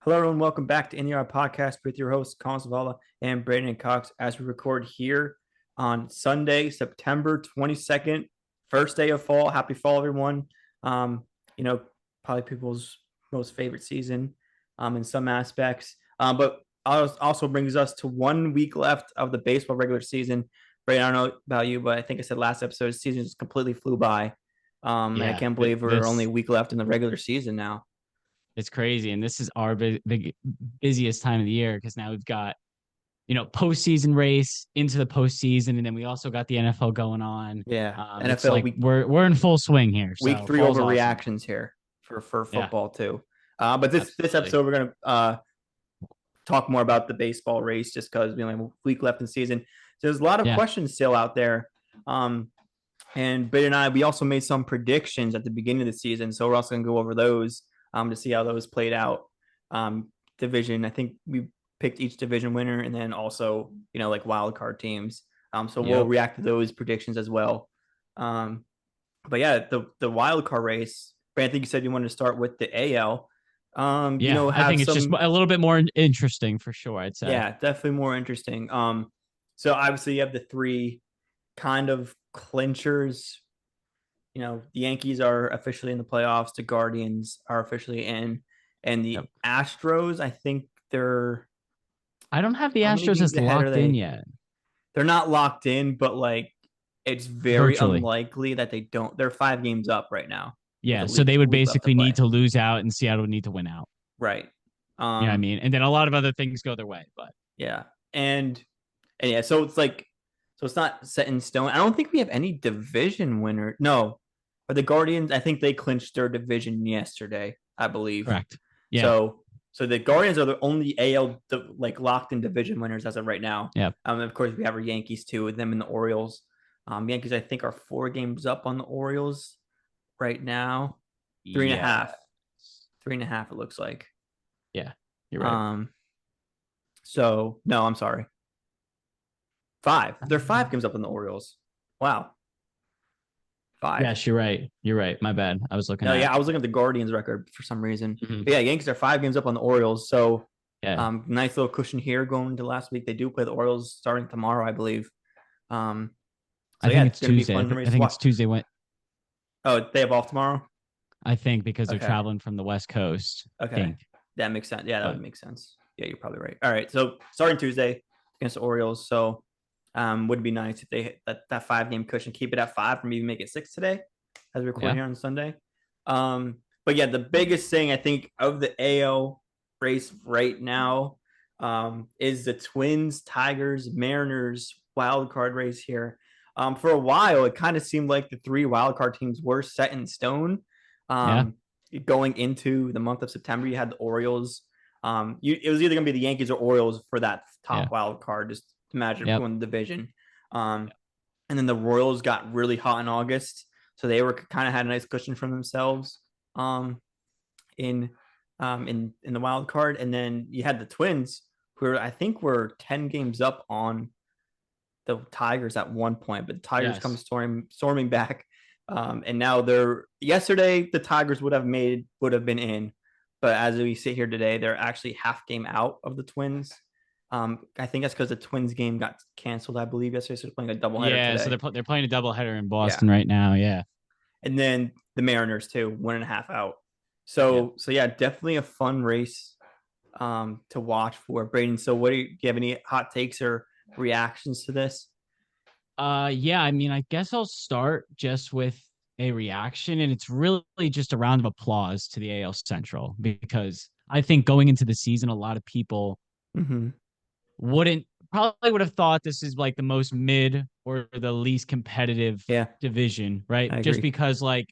Hello, everyone. Welcome back to In the Podcast with your hosts, Colin Savala and Brandon Cox, as we record here on Sunday, September 22nd, first day of fall. Happy fall, everyone. Um, you know, Probably people's most favorite season in some aspects. But also brings us to 1 week left of the baseball regular season. Brandon, I don't know about you, but I think I said last episode, the season just completely flew by. And I Yeah, can't believe we're only a this week left in the regular season now. it's crazy, and this is our big busiest time of the year because now we've got postseason race into the postseason, and then we also got the NFL going on. Yeah. It's NFL like week we're in full swing here, week so three fall's awesome. overreactions here for Yeah, football too. But this absolutely. episode we're gonna talk more about the baseball race just because we only have a week left in the season. So there's a lot of Yeah, questions still out there. And Ben and I we also made some predictions at the beginning of the season, so we're also gonna go over those to see how those played out. Division, I think we picked each division winner, and then also like wild card teams. So we'll yep, react to those predictions as well. Um, but yeah, the wild card race. Brand, I think you said you wanted to start with the AL. yeah. I Have think it's just some, a little bit more interesting for sure. I'd say. yeah, definitely more interesting. So obviously you have the three kind of clinchers. The Yankees are officially in the playoffs. The Guardians are officially in, and Yep. the Astros. I think they're I don't have the how many Astros games as ahead are locked in they? yet. They're not locked in, but like it's very Virtually. unlikely that they don't. They're 5 games up right now with Yeah, so they a would week left to basically need play. to lose out, and Seattle would need to win out. Right. You know what I Um, mean? And then a lot of other things go their way, but yeah. And yeah, so it's not set in stone. I don't think we have any division winner. No. Or the Guardians, I think they clinched their division yesterday, I believe. correct. Yeah, So the Guardians are the only AL like locked in division winners as of right now. yeah. Of course we have our Yankees too, with them and the Orioles. Yankees I think are 4 games up on the Orioles right now. Three and a Yeah. half. 3.5 it looks like. Yeah. You're right. Um so no, I'm sorry. Five. They're 5 games up on the Orioles. Wow. Five. Yes, you're right. You're right. My bad. I was looking No, at. yeah, I was looking at the Guardians record for some reason. Mhm. But yeah, Yankees are 5 games up on the Orioles. So Yeah. nice little cushion here going into last week. They do play the Orioles starting tomorrow, I believe. Um, so I yeah, think it's it's gonna be a Tuesday. fun I race to think it's watch. Tuesday. When Oh, they have off tomorrow? I think because they're Okay. traveling from the West Coast. I Okay. think, That makes sense. Yeah, that would but make sense. Yeah, you're probably right. All right. So starting Tuesday against the Orioles. So would be nice if they hit that 5 game cushion, keep it at five, from even make it six today, as we record yeah, here on Sunday. But yeah, the biggest thing I think of the AL race right now is the Twins, Tigers, Mariners wild card race here. For a while, it kind of seemed like the three wild card teams were set in stone. yeah, Um, Going into the month of September, you had the Orioles. It was either going to be the Yankees or Orioles for that yeah, top wild card. Just imagine if yep, we won the division. And then the Royals got really hot in August, so they were kind of had a nice cushion from themselves um, in in the wild card. And then you had the Twins, who I think were 10 games up on the Tigers at one point, but the Tigers come yes, storming back. And now they're yesterday the Tigers would have been in, but as we sit here today, they're actually half game out of the Twins. I think that's because the Twins game got canceled, I believe, yesterday. So they're playing a doubleheader yeah. So today. they're playing a doubleheader in Yeah. Boston right now. Yeah, And then the Mariners too, 1.5 out. yep. So yeah, definitely a fun race to watch for Braden. So do you have any hot takes or reactions to this? Yeah. I mean, I guess I'll start just with a reaction, and it's really just a round of applause to the AL Central because I think going into the season, a lot of people Mm-hmm. wouldn't probably would have thought this is like the most mid or the least competitive Yeah, division, right? I Just agree. because like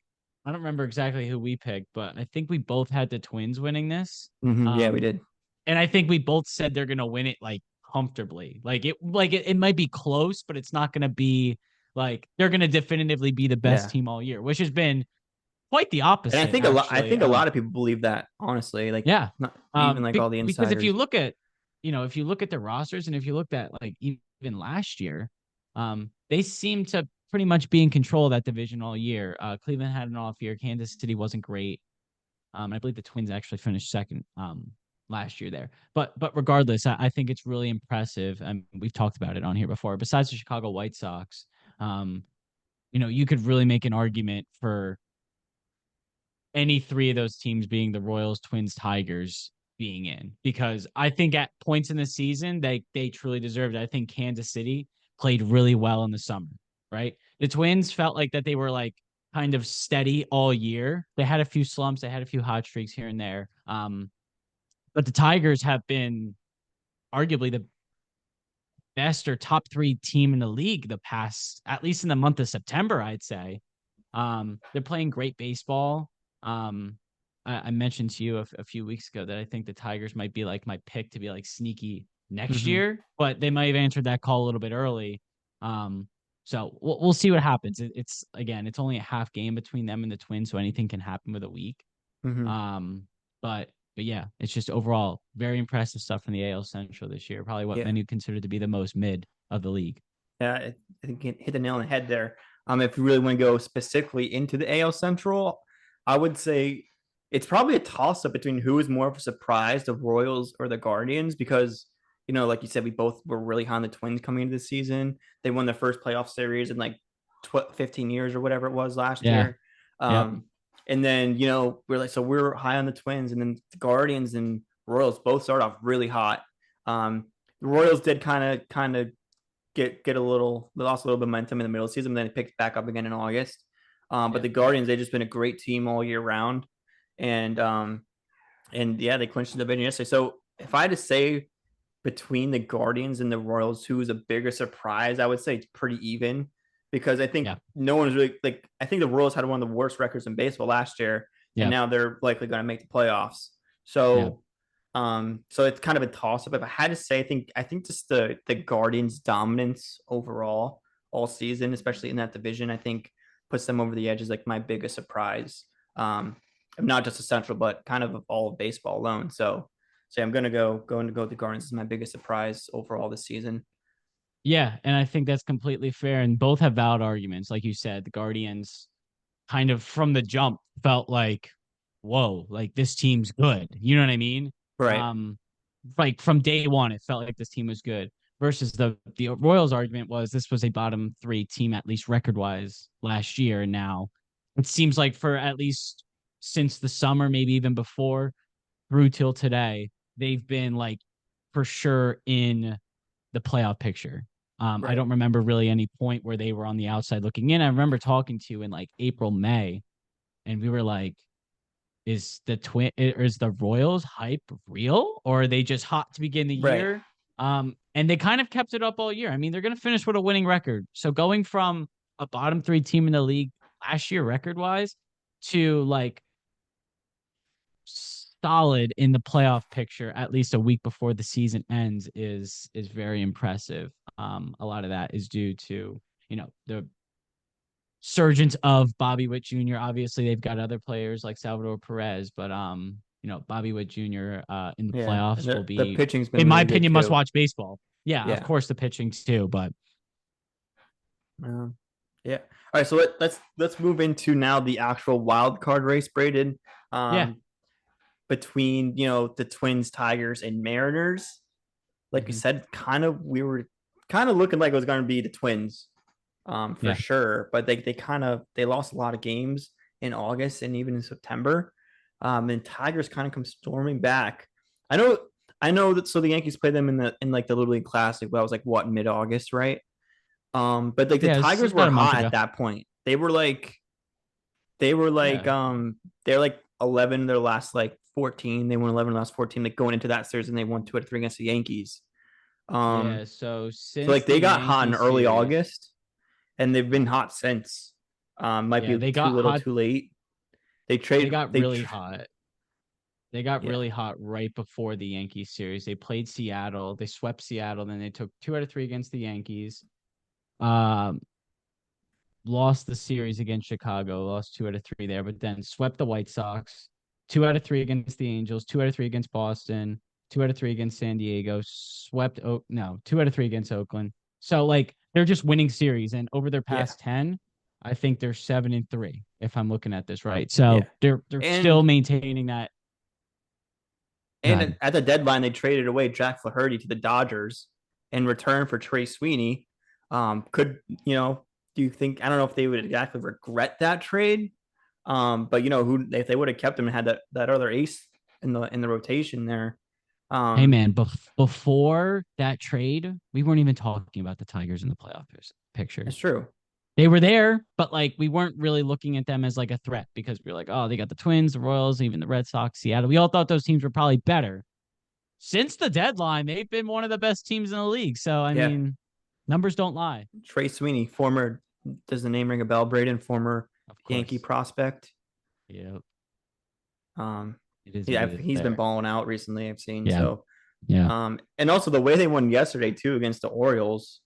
I don't remember exactly who we picked, but I think we both had the Twins winning this. Yeah, we Um, did. and I think we both said they're gonna win it like comfortably. It might be close, but it's not gonna be like they're gonna definitively be the best Yeah. team all year, which has been quite the And opposite, I actually. think a lot of people believe that, honestly. Like Yeah. not even like all the Because if you insiders. look at, if you look at the rosters and if you looked at like even last year, they seem to pretty much be in control of that division all year. Cleveland had an off year. Kansas City wasn't great. I believe the Twins actually finished second. last year there. But regardless, I think it's really impressive. And we've talked about it on here before. Besides the Chicago White Sox, um, you could really make an argument for any three of those teams being the Royals, Twins, Tigers being in, because I think at points in the season they truly deserved it. I think Kansas City played really well in the summer, right? The Twins felt like that they were like kind of steady all year. They had a few slumps, they had a few hot streaks here and there. But the Tigers have been arguably the best or top three team in the league the past, at least in the month of September, I'd say. They're playing great baseball. I mentioned to you a few weeks ago that I think the Tigers might be like my pick to be like sneaky next Mm-hmm. year, but they might have answered that call a little bit early. So we'll see what happens. It's again, it's only a half game between them and the Twins, so anything can happen with a week. Mm-hmm. Um, but yeah, it's just overall very impressive stuff from the AL Central this year. Probably what Yeah. many consider to be the most mid of the league. Yeah, I think you hit the nail on the head there. If you really want to go specifically into the AL Central, I would say it's probably a toss up between who is more of a surprise, the Royals or the Guardians, because like you said, we both were really high on the Twins coming into the season. They won their first playoff series in like 15 years or whatever it was last Yeah. year. Yep. And then we're high on the Twins, and then the Guardians and Royals both started off really hot. The Royals did kind of get a little lost a little momentum in the middle of the season, but then it picked back up again in August. But Yeah. the Guardians, they've just been a great team all year round, and yeah, they clinched the division yesterday. So if I had to say between the Guardians and the Royals, who's a bigger surprise, I would say it's pretty even, because I think Yeah. no one's really like, I think the Royals had one of the worst records in baseball last year, and Yeah. now they're likely going to make the playoffs. Yeah. So it's kind of a toss up. If I had to say, I think just the Guardians' dominance overall all season, especially in that division, I think puts them over the edge as like my biggest surprise. Um, not just essential, but kind of all of baseball alone. So I'm going to go with the Guardians as my biggest surprise overall this season. Yeah. And I think that's completely fair. And both have valid arguments. Like you said, the Guardians kind of from the jump felt like, whoa, like this team's good. You know what I mean? Right. Um, like from day one, it felt like this team was good. Versus the Royals argument was this was a bottom three team, at least record wise, last year. And now it seems like for at least since the summer, maybe even before through till today, they've been like for sure in the playoff picture. I Right. don't remember really any point where they were on the outside looking in. I remember talking to you in like April, May, and we were like, is the Royals hype real, or are they just hot to begin the Right. year? And they kind of kept it up all year. I mean, they're gonna finish with a winning record. So going from a bottom three team in the league last year record wise to like solid in the playoff picture at least a week before the season ends is very impressive. A lot of that is due to the surgence of Bobby Witt Jr. Obviously, they've got other players like Salvador Perez, but Bobby Witt Jr. In the Yeah. playoffs will The be, pitching's been in my really good opinion, must too. watch baseball. Yeah, of Yeah. course the pitching too, but Um, yeah. All right. So let's move into now the actual wild card race, Braden. yeah. Um, between the Twins, Tigers, and Mariners. Like you Mm-hmm. said, we were kind of looking like it was going to be the Twins, for Yeah. sure. But they lost a lot of games in August and even in September. And Tigers kind of come storming back. I know I know that, so the Yankees played them in like the Little League Classic, but I was like what, mid August, right? But like the Yeah, this is Tigers were about a month hot ago. at that point. They were like Yeah. they're like 11 their last like 14. They won 11 last 14, like going into that series, and they won 2 out of 3 against the Yankees. Yeah. Um, So so since like the they got hot in Yankee early series, August, and they've been hot since. Might yeah, be they too got little, hot. too late. They They trade. got really hot. They got Yeah, really hot right before the Yankees series. They played Seattle. They swept Seattle. Then they took 2 out of 3 against the Yankees. Um, Lost the series against Chicago. Lost 2 out of 3 there, but then swept the White Sox. 2 out of 3 against the Angels. 2 out of 3 against Boston. 2 out of 3 against San Diego. Swept. Oh no, 2 out of 3 against Oakland. So like they're just winning series, and over their yeah, past 10, I think they're 7-3 if I'm looking at this right. So yeah. they're still And maintaining that. And at the deadline, they traded away Jack Flaherty to the Dodgers in return for Trey Sweeney. Could do you think? I don't know if they would exactly regret that trade. But who if they would have kept him and had that other ace in the rotation there. Hey man, before that trade, we weren't even talking about the Tigers in the playoff picture. It's true. They were there, but like we weren't really looking at them as like a threat because we were like, oh, they got the Twins, the Royals, even the Red Sox, Seattle. We all thought those teams were probably better. Since the deadline, they've been one of the best teams in the league. So I mean, numbers don't lie. Trey Sweeney, former, does the name ring a bell, Braden? Former Yankee prospect. Yep. It is. Yeah, he's been balling out recently. I've seen. Yeah. So. Yeah. And also the way they won yesterday too against the Orioles.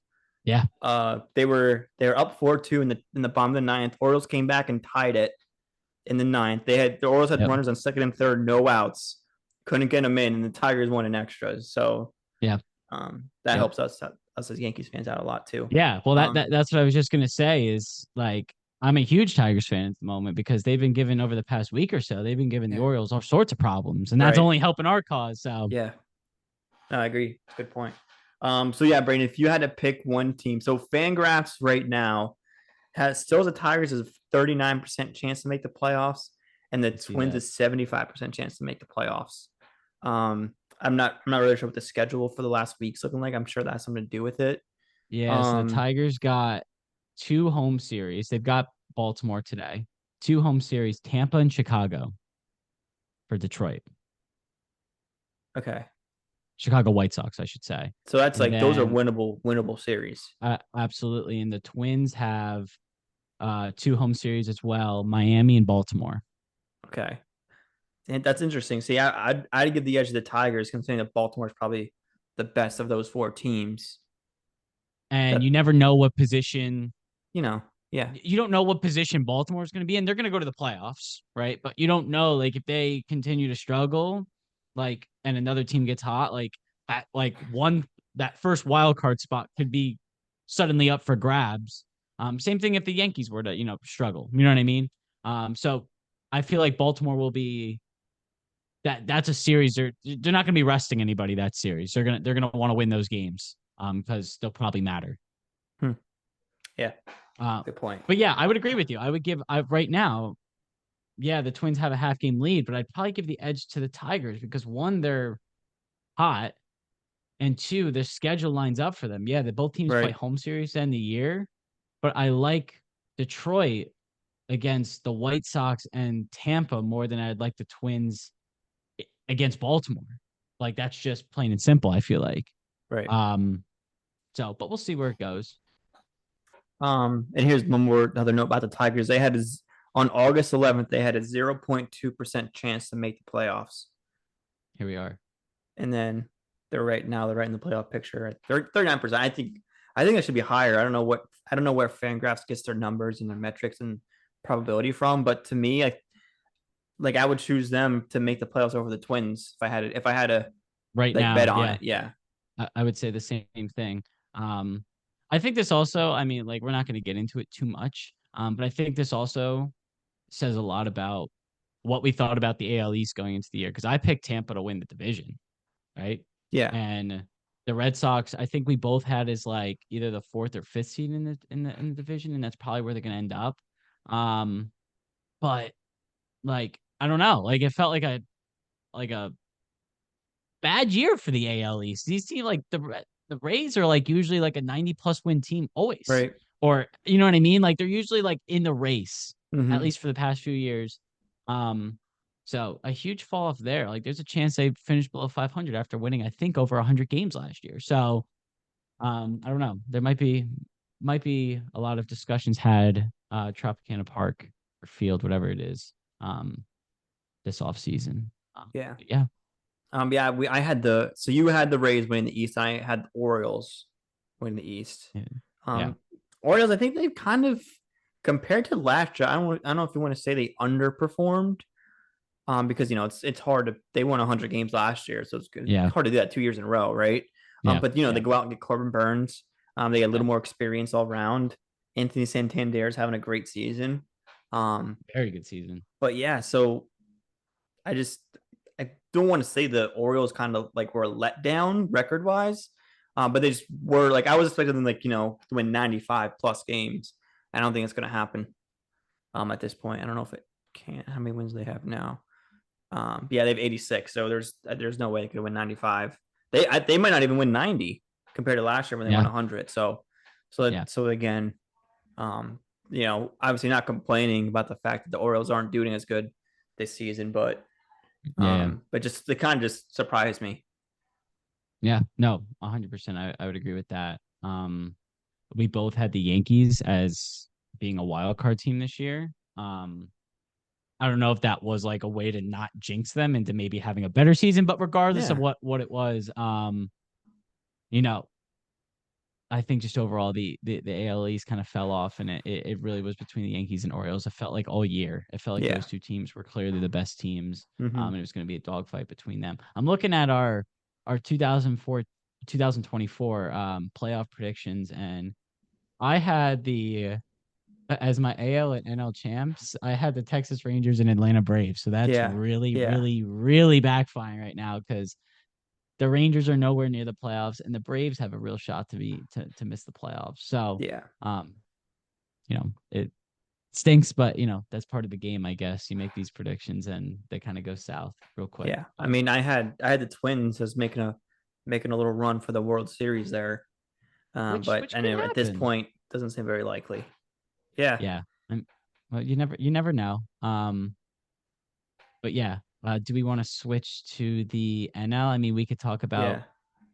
Yeah. They're up 4-2 in the bottom of the ninth. Orioles came back and tied it in the ninth. The Orioles had runners on second and third, no outs, couldn't get them in, and the Tigers won in extras. So that helps us as Yankees fans out a lot too. Yeah, well that's what I was just gonna say is like I'm a huge Tigers fan at the moment because they've been given over the past week or so, they've been giving the Orioles all sorts of problems, and that's only helping our cause. So yeah, no, I agree. It's a good point. So yeah, Brandon, if you had to pick one team, so Fangraphs right now still the Tigers is a 39% chance to make the playoffs, and the Twins is 75% chance to make the playoffs. I'm not really sure what the schedule for the last week's looking like. I'm sure that has something to do with it. Yeah, so the Tigers got 2 home series. They've got Baltimore today. 2 home series, Tampa and Chicago for Detroit. Okay. Chicago White Sox, I should say. So that's those are winnable series. Absolutely. And the Twins have 2 home series as well, Miami and Baltimore. Okay. And that's interesting. See, I'd give the edge to the Tigers, considering that Baltimore is probably the best of those 4 teams. And you never know what position, you don't know what position Baltimore is going to be in. They're going to go to the playoffs, right? But you don't know, like, if they continue to struggle, like, and another team gets hot, like that first wild card spot could be suddenly up for grabs. Same thing if the Yankees were to, struggle. You know what I mean? So I feel like Baltimore will be that's a series. They're not going to be resting anybody that series. They're gonna want to win those games because they'll probably matter. Yeah. Good point. But yeah, I would agree with you. I would give right now. Yeah, the Twins have a half game lead, but I'd probably give the edge to the Tigers because 1, they're hot, and 2, their schedule lines up for them. Yeah, both teams play home series to end the year, but I like Detroit against the White Sox and Tampa more than I'd like the Twins against Baltimore. Like, that's just plain and simple, I feel like. Right. So, but we'll see where it goes. And here's another note about the Tigers. They had on August 11th, they had a 0.2% chance to make the playoffs. Here we are. And then they're right in the playoff picture at 39%. I think that should be higher. I don't know where Fangraphs gets their numbers and their metrics and probability from, but to me, I would choose them to make the playoffs over the Twins if I had to bet on it. Yeah. I would say the same thing. I think this also, I mean, we're not going to get into it too much, but I think this also says a lot about what we thought about the AL East going into the year, because I picked Tampa to win the division, right? Yeah. And the Red Sox, I think we both had as either the 4th or 5th seed in the division, and that's probably where they're going to end up. But I don't know, it felt like a bad year for the AL East. These teams, the Rays are usually a 90+ win team always. Right. Or, you know what I mean? They're usually in the race, at least for the past few years. So a huge fall off there. There's a chance they finish below 500 after winning, I think, over 100 games last year. So, I don't know. There might be a lot of discussions had, Tropicana Park or Field, whatever it is, this off season. Yeah. Yeah. I had you had the Rays winning the East. I had the Orioles winning the East. Yeah. Orioles, I think they've kind of, compared to last year, I don't know if you want to say they underperformed. Because it's hard they won 100 games last year, so it's good. Yeah. It's hard to do that 2 years in a row, right? But they go out and get Corbin Burns. They get a little more experience all around. Anthony Santander is having a great season. Very good season. But yeah, so don't want to say the Orioles kind of like were let down record wise, but they just were like I was expecting them like to win 95 plus games. I don't think it's going to happen at this point. I don't know if it can. How many wins they have now? Yeah, they have 86. So there's no way they could win 95. They might not even win 90 compared to last year when they won Yeah. 100. Yeah. So again, obviously not complaining about the fact that the Orioles aren't doing as good this season, Yeah. but just they kind of just surprised me. Yeah. No, 100%. I would agree with that. We both had the Yankees as being a wild card team this year. I don't know if that was like a way to not jinx them into maybe having a better season, but regardless of Yeah, what it was, you know, I think just overall the AL East kind of fell off, and it really was between the Yankees and Orioles. It felt like all year. It felt like yeah, those two teams were clearly the best teams. mm-hmm. And it was going to be a dogfight between them. I'm looking at our 2024 playoff predictions, and I had the as my AL and NL champs, I had the Texas Rangers and Atlanta Braves. So that's Yeah, really, yeah, really, really backfiring right now because the Rangers are nowhere near the playoffs, and the Braves have a real shot to miss the playoffs. So, yeah, um, it stinks, but that's part of the game, I guess. You make these predictions, and they kind of go south real quick. yeah. I But mean, I had the Twins as making a little run for the World Series there, but which I could know at this happen. point doesn't seem very likely. Yeah, Yeah, well, you never know. But yeah, do we want to switch to the NL? I mean, we could talk about yeah,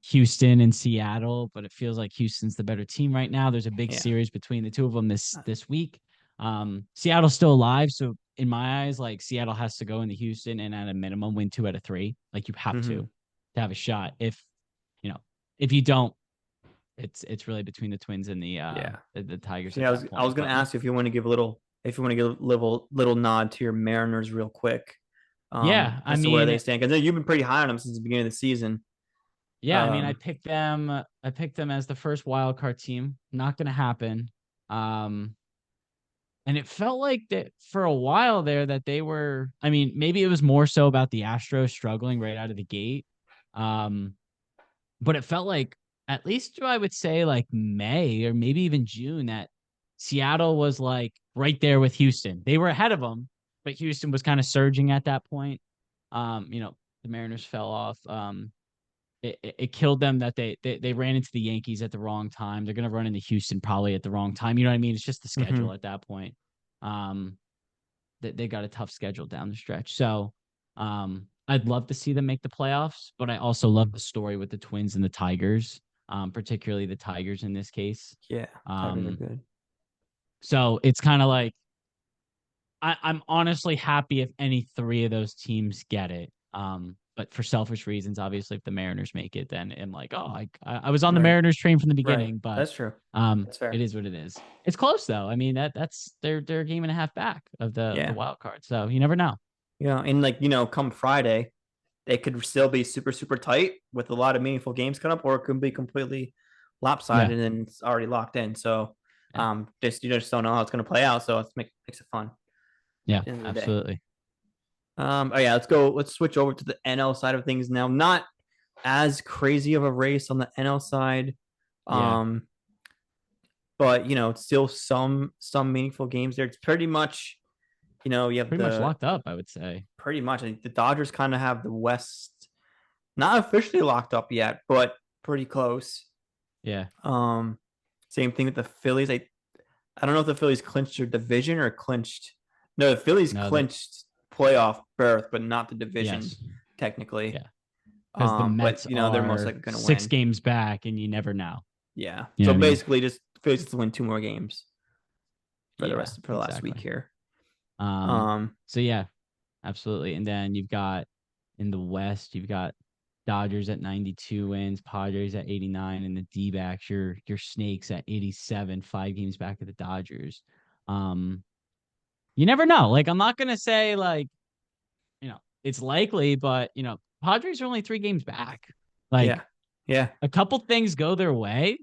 Houston and Seattle, but it feels like Houston's the better team right now. There's a big yeah. series between the two of them this week. Seattle's still alive, so in my eyes, like Seattle has to go into Houston and at a minimum win 2 out of 3. Like you have Mm-hmm. to have a shot. You know if you don't, it's really between the Twins and Yeah. the Tigers See, at I that was I was point. gonna But ask you if you want to give a little nod to your Mariners real quick, yeah, I as to where they mean, stand because you've been pretty high on them since the beginning of the season. yeah, I mean, I Um, picked them. I picked them as the first wild card team. Not going to happen. Um, and it felt like that for a while there that they were. I mean, maybe it was more so about the Astros struggling right out of the gate. Um, but it felt like at least I would say like May or maybe even June that Seattle was like right there with Houston. They were ahead of them, but Houston was kind of surging at that point. The Mariners fell off. It killed them that they ran into the Yankees at the wrong time. They're gonna run into Houston probably at the wrong time. You know what I mean? It's just the mm-hmm. schedule at that point. Um, they got a tough schedule down the stretch. So, I'd love to see them make the playoffs, but I also love the story with the Twins and the Tigers, particularly the Tigers in this case. Yeah, Tigers are Um, good. so it's kind of like I'm honestly happy if any three of those teams get it. But for selfish reasons, obviously, if the Mariners make it, then I'm like, oh, I was on the Right, Mariners train from the right. beginning, but That's true. That's it fair. is what it is. It's close though. I mean they're a game and a half back of the Yeah, wild card, so you never know. and like come Friday, they could still be super super tight with a lot of meaningful games coming up, or it could be completely Yeah, lopsided and it's already locked in. So, yeah, just you just don't know how it's going to play out. So it makes it fun yeah, at the end of the day. absolutely. Oh yeah, let's go. Let's switch over to the NL side of things now. Not as crazy of a race on the NL side, Yeah, um, but it's still some meaningful games there. It's pretty much you have pretty much the locked up, I would say. pretty much. I think the Dodgers kind of have the West not officially locked up yet, but pretty close. Yeah, Um, Same thing with the Phillies. I don't know if the Phillies clinched their division or clinched. No, the Phillies no, that clinched playoff berth, but not the division yes, technically. yeah, because the But Mets they're most are likely going to 6 games win. back, and you never know. Yeah. You know So what I mean? basically, just Phillies to win two more games Yeah, for the last week exactly. here. Um, Um, so yeah, absolutely. And then you've got in the West, you've got Dodgers at 92 wins, Padres at 89, and the D-backs, your Snakes at 87, 5 games back of the Dodgers. Um, you never know. Like I'm not gonna say like, it's likely, but Padres are only 3 games back. yeah, Like yeah. a couple things go their way,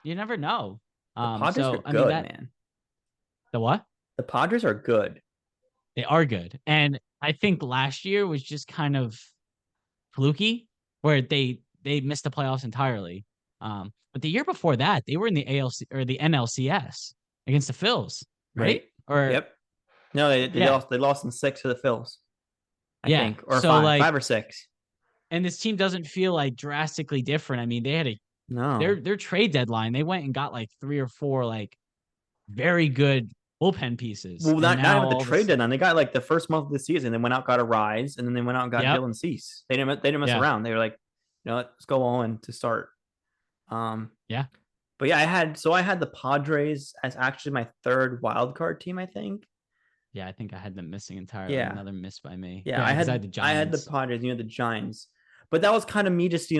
you never know. The Padres are So I mean good, that man. the what? The Padres are good. They are good. And I think last year was just kind of fluky where they missed the playoffs entirely. But the year before that, they were in the ALC or the NLCS against the Phils, Right. right? Or Yep. No, yeah, they lost in 6 to the Phils, I yeah. think, or So five, like, 5 or 6. and this team doesn't feel like drastically different. I mean, they had No. their trade deadline. They went and got like 3 or 4 like very good bullpen pieces, Well, and not now even the all of a trade sudden, deadline. They got like the first month of the season. They went out, got a rise, and then they went out and got yep, Dylan Cease. They didn't mess yeah, around. They were like, let's go all in to start. Um, yeah, but yeah, I had the Padres as actually my third wild card team, I think. yeah. I think I had them missing entirely. Yeah. Another miss by me. Yeah, Yeah, because I had the I had the Giants. Padres, the Giants. But that was kind of me just,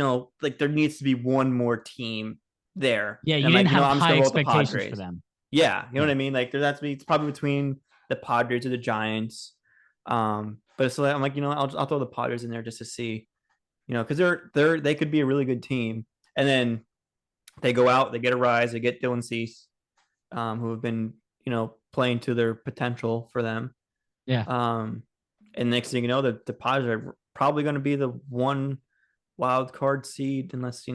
like there needs to be one more team there. Yeah, And you I'm didn't like, have I'm just high gonna roll with the expectations for Padres. them. Yeah, you know what Yeah, I mean? Like there has to be it's probably between the Padres or the Giants. But it's like I'm like, I'll throw the Padres in there just to see, because they could be a really good team. And then they go out, they get a rise, they get Dylan Cease, who have been, playing to their potential for them. yeah, Um, and next thing you know, the Padres are probably going to be the one wild card seed unless they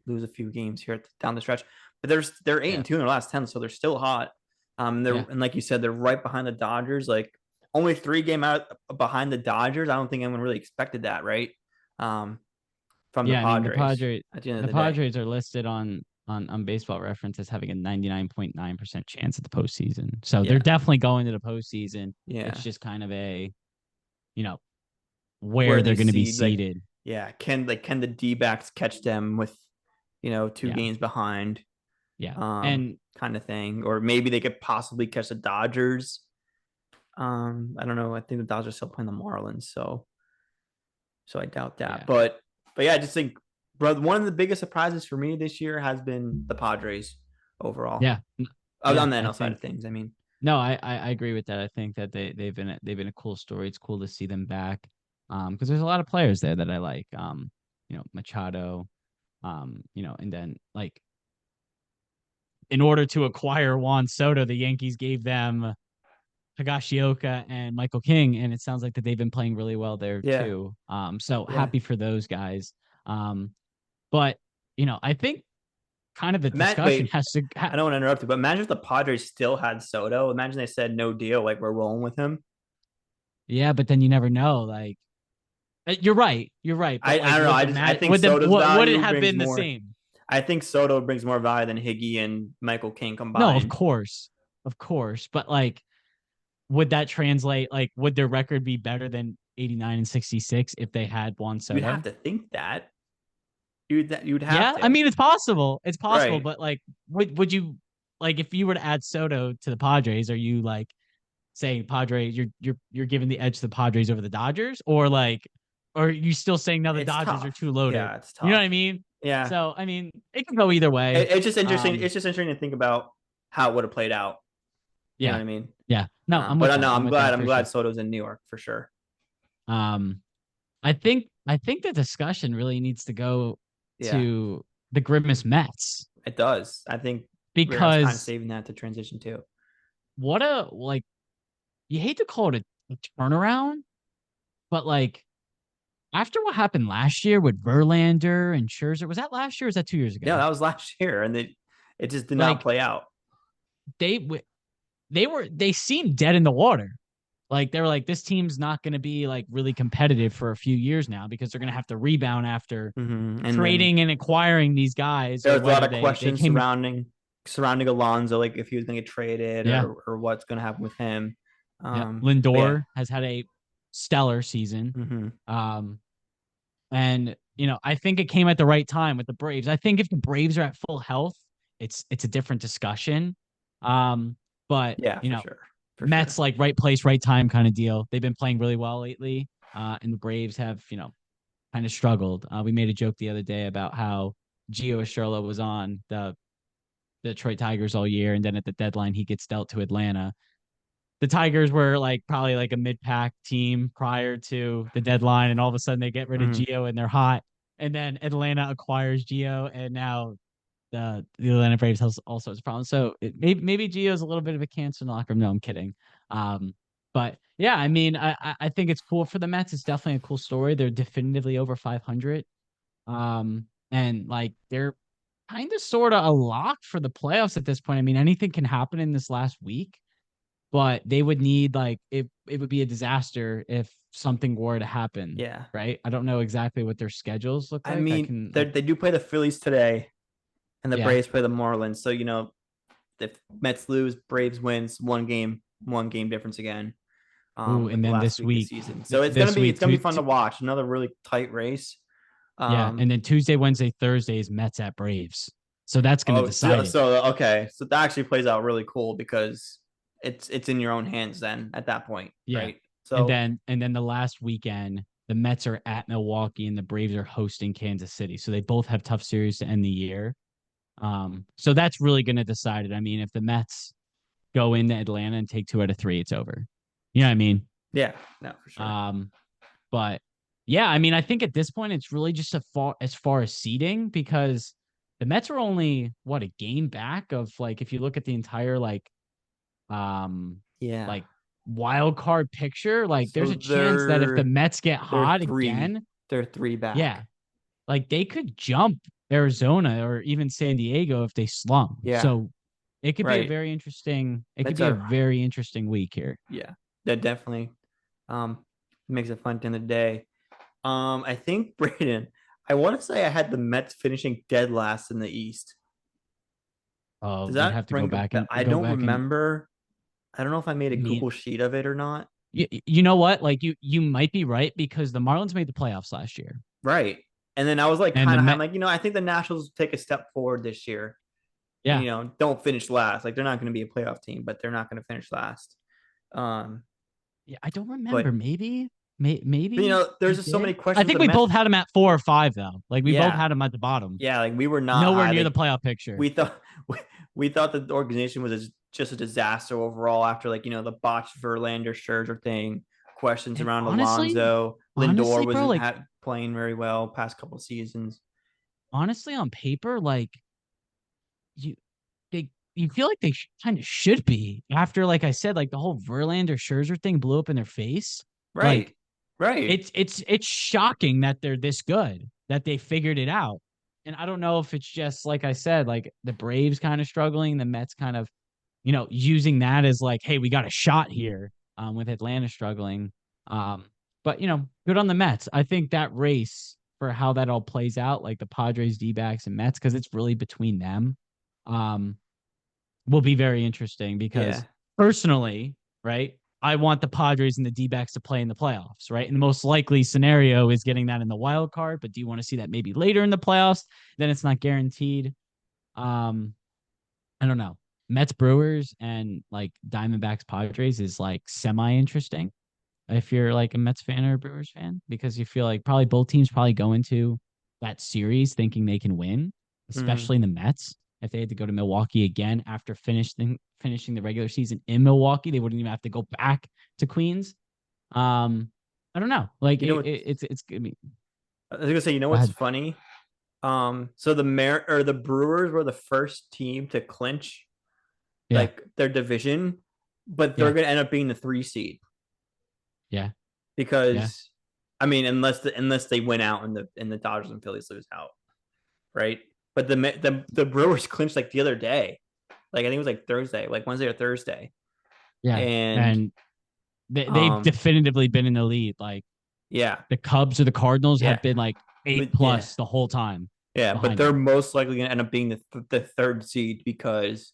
lose a few games here down the stretch. But they're 8-2 in their last 10, so they're still hot. yeah, And like you said, they're right behind the Dodgers. Like only 3 game out behind the Dodgers. I don't think anyone really expected that, right? Um, from the yeah. I mean, Padres at the end of The the day. Padres are listed on Baseball Reference as having a 99.9% chance at the postseason. So they're Yeah, definitely going to the postseason. It's yeah. just kind of a, you know, Where where they're they going to be seed, like, seated. yeah, can the D backs catch them with 2 Yeah, games behind, yeah, and kind of thing, or maybe they could possibly catch the Dodgers. I don't know. I think the Dodgers are still playing the Marlins, so I doubt that. yeah, But yeah, I just think, bro, one of the biggest surprises for me this year has been the Padres overall. yeah, On yeah. the I NL side think of things, I mean. no, I agree with that. I think that they've been a cool story. It's cool to see them back. Because there's a lot of players there that I like. Machado. And then like in order to acquire Juan Soto, the Yankees gave them Higashioka and Michael King, and it sounds like that they've been playing really well there Yeah, too. So yeah. happy for those guys. Um, but I think kind of the Matt, discussion wait, has to, I don't want to interrupt you, but imagine if the Padres still had Soto. Imagine they said no deal, like we're rolling with him. yeah, but then you never know. Like you're right. But like, I don't know. I think Soto's would it value have brings been the more. same? I think Soto brings more value than Higgy and Michael King No, combined. of course. But like, would that translate? Like, would their record be better than 89 and 66 if they had Juan You'd have Soto? to think that. You'd have Yeah, I to. mean it's possible. It's possible, Right. but like would you like if you were to add Soto to the Padres, are you like saying Padres you're giving the edge to the Padres over the Dodgers or are you still saying now the It's Dodgers are tough. too loaded? Yeah, it's You know what tough. I mean? Yeah. So, I mean, it can go either way. It's just interesting. Um It's just interesting to think about how it would have played out. You know yeah. what I mean? Yeah. No, I'm with But that. no, I'm with that I'm for sure. glad Soto's in New York for sure. Um I think the discussion really needs to go Yeah, to the Grimace Mets it does. I think I was kind of because saving that to transition too. what a like you hate to call it a turnaround, but like after what happened last year with Verlander and Scherzer, was that last year or was that 2 years Yeah, ago? that was last year, and it just did not Like play out. they they seemed dead in the water. Like they were like this team's not going to be like really competitive for a few years now because they're going to have to rebound after And then trading and acquiring these guys there or was a lot whether of they questions came surrounding Alonso, like if he was going to get traded yeah or what's going to happen with him. yeah But yeah. Lindor has had a stellar season. hmm Um And I think it came at the right time with the Braves. I think if the Braves are at full health, it's a different discussion. But Yeah, for sure, for Mets sure. like right place, right time kind of deal. They've been playing really well lately. And the Braves have, kind of struggled. We made a joke the other day about how Gio Urshela was on the Detroit Tigers all year, and then at the deadline he gets dealt to Atlanta. The Tigers were like probably like a mid-pack team prior to the deadline, and all of a sudden they get rid of Mm. Gio and they're hot. And then Atlanta acquires Gio, and now the Atlanta Braves has all sorts of problems. So maybe Gio's a little bit of a cancer in the locker room. No, I'm kidding. Um, But yeah, I mean, I think it's cool for the Mets. It's definitely a cool story. They're definitively over 500. And like they're kind of sort of a lock for the playoffs at this point. I mean, anything can happen in this last week, but they would need like it would be a disaster if something were to happen, Yeah. right? I don't know exactly what their schedules look I like. I mean, can they do play the Phillies today, and the yeah. Braves play the Marlins. So if Mets lose, Braves wins, one game difference again. Ooh, With and the then last this week of the week, season. So this week, it's gonna be fun to watch. Another really tight race. yeah, Um, and then Tuesday, Wednesday, Thursday is Mets at Braves. So that's going to decide it. so okay, so that actually plays out really cool because it's in your own hands then at that point, Yeah. right? So And then the last weekend, the Mets are at Milwaukee and the Braves are hosting Kansas City. So they both have tough series to end the year. So that's really going to decide it. I mean, if the Mets go into Atlanta and take 2 out of 3, it's over. You know what I mean? yeah, no, for sure. Um, but yeah, I mean, I think at this point it's really just as far as seeding because the Mets are only what a game back of like if you look at the entire um Yeah. like wild card picture, like there's So a chance that if the Mets get they're hot three again, they're three yeah, back. like they could jump Arizona or even San Diego if they slump. Yeah, So right. it could Mets be a are very interesting week here. yeah. That definitely um makes it fun at the end of the day. I think Braden, I want to say I had the Mets finishing dead last in the East. Does We'd have that to go ring a back bell? and I go don't back and remember. I don't know if I made a mean Google sheet of it or not. you know what? Like you might be right because the Marlins made the playoffs last year. Right. And then I was like, And the I'm Met like, I think the Nationals take a step forward this year and, yeah. don't finish last. Like, they're not going to be a playoff team, but they're not going to finish last. Um, Yeah, I don't remember. but, Maybe there's we just so many did. I questions with think the we both Mets. had them at 4 or 5 though. Like we both Yeah. had them at the bottom. Yeah. Like, we were not Nowhere high. near the Like, playoff picture. we thought, we thought that the organization was just a disaster overall after, like, the botched Verlander Scherzer thing, questions And around Alonso. Lindor honestly, bro, wasn't like playing very well past couple seasons. honestly on paper, like you you feel like they kind of should be after, like I said, like the whole Verlander Scherzer thing blew up in their face. Right. Like Right. it's shocking that they're this good, that they figured it out. And I don't know if it's just like I said, like the Braves kind of struggling, the Mets kind of, using that as like, hey, we got a shot here, with Atlanta struggling. But good on the Mets. I think that race for how that all plays out, like the Padres, D-backs, and Mets, because it's really between them. Um, will be very interesting because Yeah. personally, right, I want the Padres and the D-backs to play in the playoffs, right? And the most likely scenario is getting that in the wild card, but do you want to see that maybe later in the playoffs? Then it's not guaranteed. Um, I don't know. Mets Brewers and like Diamondbacks Padres is like semi interesting if you're like a Mets fan or a Brewers fan, because you feel like probably both teams probably go into that series thinking they can win, Mm. especially the Mets. If they had to go to Milwaukee again after finishing the regular season in Milwaukee, they wouldn't even have to go back to Queens. I don't know. Like You know what? it's gonna be. I was gonna say, Go what's ahead. funny? So the Brewers were the first team to clinch Yeah, like their division, but they're yeah, gonna end up being the 3 seed yeah, yeah, because, I mean, unless they win out and the Dodgers and Phillies lose out, right? But the Brewers clinched like the other day, like I think it was like Thursday, like Wednesday or Thursday, yeah. and And they've um, definitively been in the lead. Like yeah, the Cubs or the Cardinals yeah, have been like eight yeah, plus the whole time yeah, but behind they're them. most likely gonna end up being the third seed because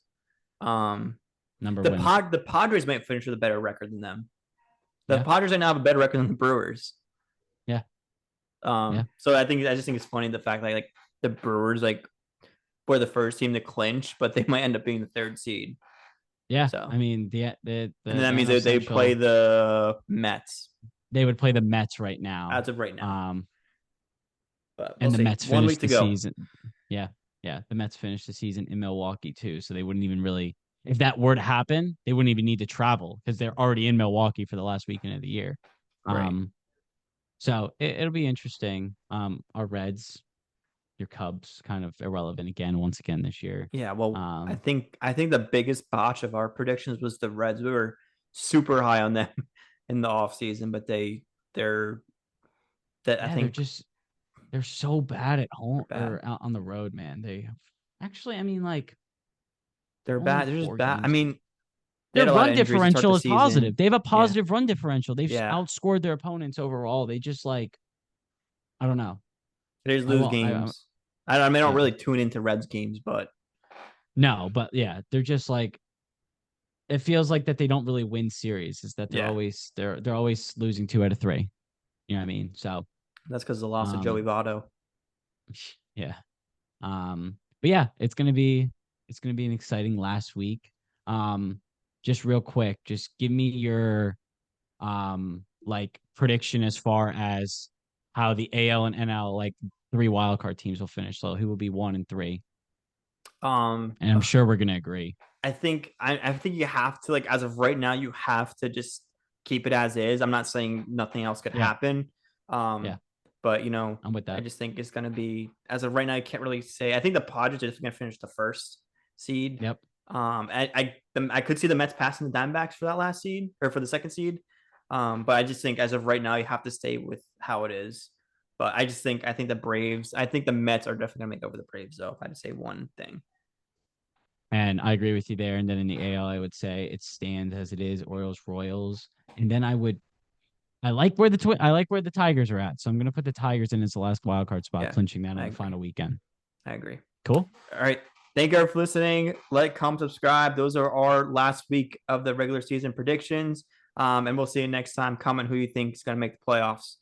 um Number wins. The Padres might finish with a better record than them. The Yeah, Padres right now have a better record than the Brewers. yeah, yeah, So I just think it's funny the fact that like the Brewers like were the first team to clinch, but they might end up being the third seed. yeah. So I mean the and then that means NL they play Central, the Mets they would play the Mets right now. as of right now. Um, But we'll and the see. Mets 1 week finished to the go. season. Yeah, yeah. The Mets finished the season in Milwaukee too, so they wouldn't even really. If that were to happen, they wouldn't even need to travel because they're already in Milwaukee for the last weekend of the year. Right. Um, so it'll be interesting. Our Reds, your Cubs, kind of irrelevant again, once again this year. Yeah. Well, Um, I think the biggest botch of our predictions was the Reds. super high on them in the offseason, but they're that I Yeah, they're think just they're so bad at home they're bad. or out on the road, man. They actually, I mean, like They're only bad. They're just four bad. I games. mean, they Their had a lot run of injuries to start differential the is positive. season. They have a Yeah, positive run differential. They've yeah. outscored their opponents overall. They just like I don't know. They just I lose will. I games. I mean, I don't yeah. really tune into Reds games, but No, but yeah, they're just like it feels like that they don't really win series. Is that yeah, they're always losing 2 out of 3. You know what I mean? So that's because of the loss of Joey um Votto. yeah. But yeah, it's gonna be an exciting last week. Um, just real quick, just give me your like prediction as far as how the AL and NL like 3 wildcard teams will finish. So who will be 1 and 3? Um, And I'm sure we're gonna agree. I think you have to, like, as of right now, you have to just keep it as is. I'm not saying nothing else could Yeah, happen. yeah, But I'm with I that. just think it's gonna be, as of right now, I can't really say. I think the Padres are just gonna finish the first seed. Yep. I could see the Mets passing the Diamondbacks for that last seed or for the second seed. But I just think as of right now, you have to stay with how it is. But I think the Braves, I think the Mets are definitely gonna make over the Braves though. If I had to say one thing. And I agree with you there. And then in the AL, I would say it stands as it is, Orioles, Royals. And then I like where the Tigers are at. So I'm gonna put the Tigers in as the last wild card spot, Yeah, clinching that I on the agree. final weekend. I agree. Cool. All right. Thank you for listening. Like, comment, subscribe. Those are our last week of the regular season predictions. And we'll see you next time. Comment who you think is going to make the playoffs.